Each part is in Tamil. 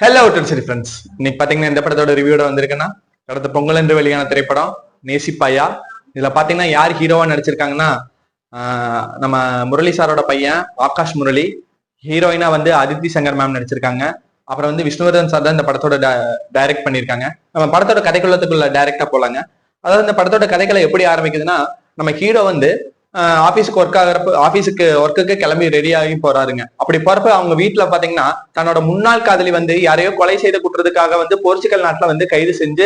ஹலோ சரி ஃப்ரெண்ட்ஸ், இன்னைக்கு பாத்தீங்கன்னா எந்த படத்தோட ரிவ்யூட வந்திருக்குன்னா கடந்த பொங்கல் என்று வெளியான திரைப்படம் நேசிப்பாயா. இதுல பாத்தீங்கன்னா யார் ஹீரோவா நடிச்சிருக்காங்கன்னா நம்ம முரளி சாரோட பையன் ஆகாஷ் முரளி, ஹீரோயினா வந்து அதித்தி சங்கர் மேம் நடிச்சிருக்காங்க. அப்புறம் வந்து விஷ்ணுவர்தன் சார் தான் இந்த படத்தோட டைரக்ட் பண்ணியிருக்காங்க. நம்ம படத்தோட கதைக்குள்ளத்துக்குள்ள டைரக்டா போலாங்க. அதாவது இந்த படத்தோட கதைகளை எப்படி ஆரம்பிக்குதுன்னா, நம்ம ஹீரோ வந்து ஆபீஸுக்கு ஒர்க் ஆகிறப்ப ஒர்க்குக்கு கிளம்பி ரெடி ஆகி போறாருங்க. அப்படி போறப்ப அவங்க வீட்டுல பாத்தீங்கன்னா தன்னோட முன்னாள் காதலி வந்து யாரையோ கொலை செய்த குற்றத்துக்காக வந்து போர்ச்சுகல் நாட்டுல வந்து கைது செஞ்சு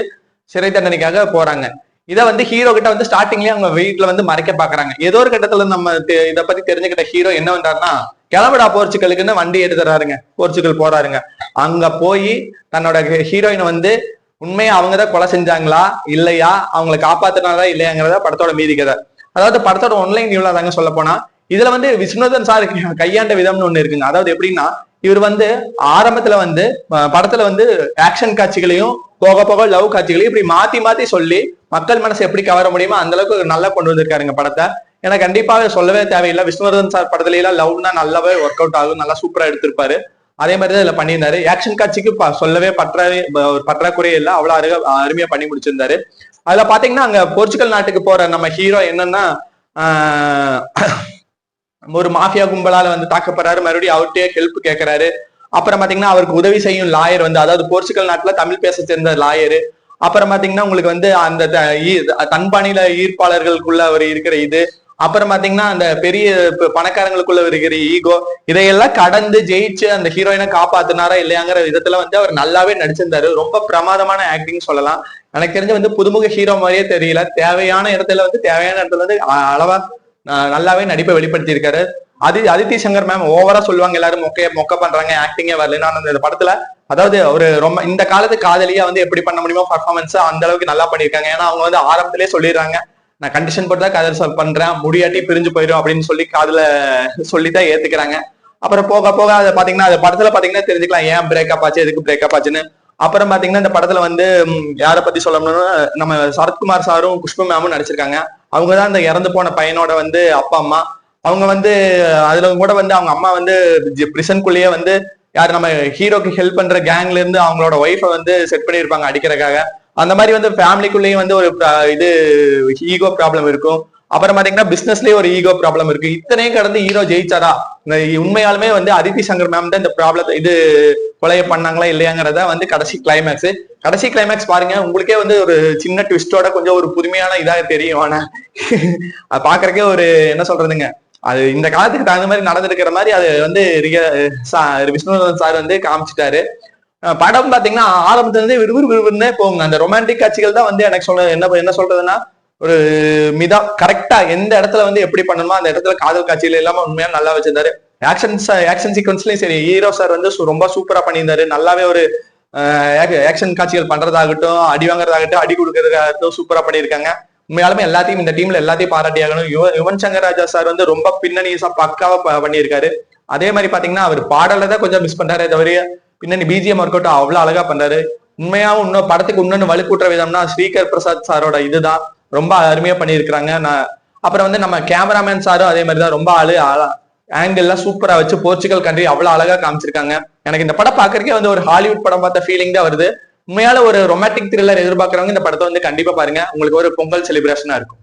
சிறை தண்டனைக்காக போறாங்க. இதை வந்து ஹீரோ கிட்ட வந்து ஸ்டார்டிங்லயே அவங்க வீட்டுல வந்து மறைக்க பாக்குறாங்க. ஏதோ ஒரு கட்டத்துல நம்ம இதை பத்தி தெரிஞ்சுக்கிட்ட ஹீரோ என்ன பண்றாருன்னா, கிளம்புடா போர்ச்சுகலுக்குன்னு வண்டி எடுத்துறாருங்க. போர்ச்சுகல் போறாருங்க. அங்க போய் தன்னோட ஹீரோயினை வந்து உண்மையா அவங்கதான் கொலை செஞ்சாங்களா இல்லையா, அவங்களை காப்பாத்தினாரா இல்லையாங்கிறத படத்தோட மீதி கதை. அதாவது படத்தோட ஒன்லைன் இவ்வளவு தாங்க சொல்ல போனா, இதுல வந்து விஸ்வநாதன் சார் கையாண்ட விதம்னு ஒண்ணு இருக்குங்க. அதாவது எப்படின்னா, இவர் வந்து ஆரம்பத்துல வந்து படத்துல வந்து ஆக்ஷன் காட்சிகளையும் போக போக லவ் காட்சிகளையும் இப்படி மாத்தி மாத்தி சொல்லி மக்கள் மனசை எப்படி கவர முடியுமோ அந்த அளவுக்கு நல்லா கொண்டு வந்திருக்காருங்க படத்தை. ஏன்னா கண்டிப்பாக சொல்லவே தேவையில்லை, விஸ்வநாதன் சார் படத்துல எல்லாம் லவ்னா நல்லாவே ஒர்க் அவுட் ஆகும், நல்லா சூப்பரா எடுத்திருப்பாரு. அதே மாதிரிதான் இதுல பண்ணியிருந்தாரு. ஆக்ஷன் காட்சிக்கு சொல்லவே பற்றாக்குறையே இல்லை, அவ்வளவு அருமையா பண்ணி முடிச்சிருந்தாரு. அதுல பாத்தீங்கன்னா அங்க போர்ச்சுகல் நாட்டுக்கு போற நம்ம ஹீரோ என்னன்னா ஒரு மாஃபியா கும்பலால வந்து தாக்கப்படுறாரு. மறுபடியும் அவர்கிட்டயே ஹெல்ப் கேட்கிறாரு. அப்புறம் பாத்தீங்கன்னா அவருக்கு உதவி செய்யும் லாயர் வந்து, அதாவது போர்ச்சுகல் நாட்டுல தமிழ் பேச சேர்ந்த லாயரு. அப்புறம் பாத்தீங்கன்னா உங்களுக்கு வந்து அந்த தன்பாணியில ஈர்ப்பாளர்களுக்குள்ள அவர் இருக்கிற இது, அப்புறம் பாத்தீங்கன்னா அந்த பெரிய பணக்காரங்களுக்குள்ள இருக்கிற ஈகோ, இதையெல்லாம் கடந்து ஜெயிச்சு அந்த ஹீரோயினை காப்பாத்தினாரா இல்லையாங்கிற விதத்துல வந்து அவர் நல்லாவே நடிச்சிருந்தாரு. ரொம்ப பிரமாதமான ஆக்டிங் சொல்லலாம். எனக்கு தெரிஞ்சு வந்து புதுமுக ஹீரோ மாதிரியே தெரியல. தேவையான இடத்துல வந்து அளவா நல்லாவே நடிப்பை வெளிப்படுத்தி இருக்காரு. அதித்தி சங்கர் மேம் ஓவரா சொல்லுவாங்க, எல்லாரும் மொக்க பண்றாங்க, ஆக்டிங்கே வரல. அந்த படத்துல அதாவது ஒரு ரொம்ப இந்த காலத்து காதலியா வந்து எப்படி பண்ண முடியுமோ பர்ஃபார்மன்ஸ் அந்த அளவுக்கு நல்லா பண்ணியிருக்காங்க. ஏன்னா அவங்க வந்து ஆரம்பத்திலேயே சொல்லிடுறாங்க, நான் கண்டிஷன் போட்டு தான் காதல் பண்றேன், முடியாட்டி பிரிஞ்சு போயிடும் அப்படின்னு சொல்லி காதல சொல்லிதான் ஏத்துக்கிறாங்க. அப்புறம் போக போக அதை பாத்தீங்கன்னா அது படத்துல பாத்தீங்கன்னா தெரிஞ்சுக்கலாம் ஏன் பிரேக்கப் ஆச்சு, எதுக்கு பிரேக்கப் ஆச்சுன்னு. அப்புறம் பாத்தீங்கன்னா இந்த படத்துல வந்து யாரை பத்தி சொல்லணும்னா, நம்ம சரத்குமார் சாரும் குஷ்பு மேமும் நடிச்சிருக்காங்க. அவங்கதான் அந்த இறந்து போன பையனோட வந்து அப்பா அம்மா. அவங்க வந்து அதுல கூட வந்து அவங்க அம்மா வந்து பிரிசனுக்குள்ளேயே வந்து யாரு நம்ம ஹீரோக்கு ஹெல்ப் பண்ற கேங்ல இருந்து அவங்களோட ஒய்ஃபை வந்து செட் பண்ணியிருப்பாங்க அடிக்கிறதுக்காக. அந்த மாதிரி வந்து ஃபேமிலிக்குள்ளேயும் வந்து ஒரு இது ஈகோ ப்ராப்ளம் இருக்கும். அப்புறம் பாத்தீங்கன்னா பிசினஸ்லயே ஒரு ஈகோ ப்ராப்ளம் இருக்கு. இத்தனையும் கடந்து ஹீரோ ஜெயிச்சாரா, உண்மையாலுமே வந்து அதித்தி சங்கர் மேம் தான் இந்த ப்ராப்ளத்தை இது கொலையை பண்ணாங்களா இல்லையாங்கிறத வந்து கடைசி கிளைமேக்ஸ் பாருங்க, உங்களுக்கே வந்து ஒரு சின்ன ட்விஸ்டோட கொஞ்சம் ஒரு புதுமையான இதாக தெரியும். ஆனா அது பாக்குறக்கே ஒரு என்ன சொல்றதுங்க, அது இந்த காலத்துக்கு தகுந்த மாதிரி நடந்திருக்கிற மாதிரி அது வந்து விஷ்ணுவர்தன் சார் வந்து காமிச்சிட்டாரு. படம் பாத்தீங்கன்னா ஆரம்பத்துல இருந்து விறுவிறுன்னே போங்க. அந்த ரொமான்டிக் காட்சிகள் தான் வந்து எனக்கு என்ன சொல்றதுன்னா, ஒரு கரெக்டா எந்த இடத்துல வந்து எப்படி பண்ணணுமோ அந்த இடத்துல காதல் காட்சிகள் எல்லாமே உண்மையா நல்லா வச்சிருந்தாரு. ஆக்ஷன் சீக்வன்ஸ்லயும் சரி, ஹீரோ சார் வந்து ரொம்ப சூப்பரா பண்ணியிருந்தாரு. நல்லாவே ஒரு ஆக்ஷன் காட்சிகள் பண்றதாகட்டும், அடி வாங்குறதாகட்டும், அடி கொடுக்கறதாகட்டும் சூப்பரா பண்ணியிருக்காங்க. உண்மையாலுமே எல்லாத்தையும் இந்த டீம்ல எல்லாத்தையும் பாராட்டி ஆகணும். யுவன் சங்கர் ராஜா சார் வந்து ரொம்ப பின்னணி பக்காவா பண்ணியிருக்காரு. அதே மாதிரி பாத்தீங்கன்னா அவர் பாடல தான் கொஞ்சம் மிஸ் பண்றாரு, தவிர பின்னணி பிஜிஎம் ஒர்க் அவுட் அவ்வளவு அழகா பண்றாரு. உண்மையாவும் இன்னும் படத்துக்கு இன்னொன்னு வலுக்கூட்டுற விதம்னா ஸ்ரீகர் பிரசாத் சாரோட இதுதான் ரொம்ப அருமையா பண்ணியிருக்கிறாங்க. அப்புறம் வந்து நம்ம கேமராமேன் சாரும் அதே மாதிரிதான் ரொம்ப ஆங்கிள் எல்லாம் சூப்பரா வச்சு போர்ச்சுகல் கண்ட்ரி அவ்வளவு அழகா காமிச்சிருக்காங்க. எனக்கு இந்த படம் பாக்குறதுக்கே வந்து ஒரு ஹாலிவுட் படம் பார்த்த ஃபீலிங் தான் வருது. உண்மையால ஒரு ரொமான்டிக் த்ரில்லர் எதிர்பார்க்கறவங்க இந்த படத்தை வந்து கண்டிப்பா பாருங்க, உங்களுக்கு ஒரு பொங்கல் செலிப்ரேஷனா இருக்கும்.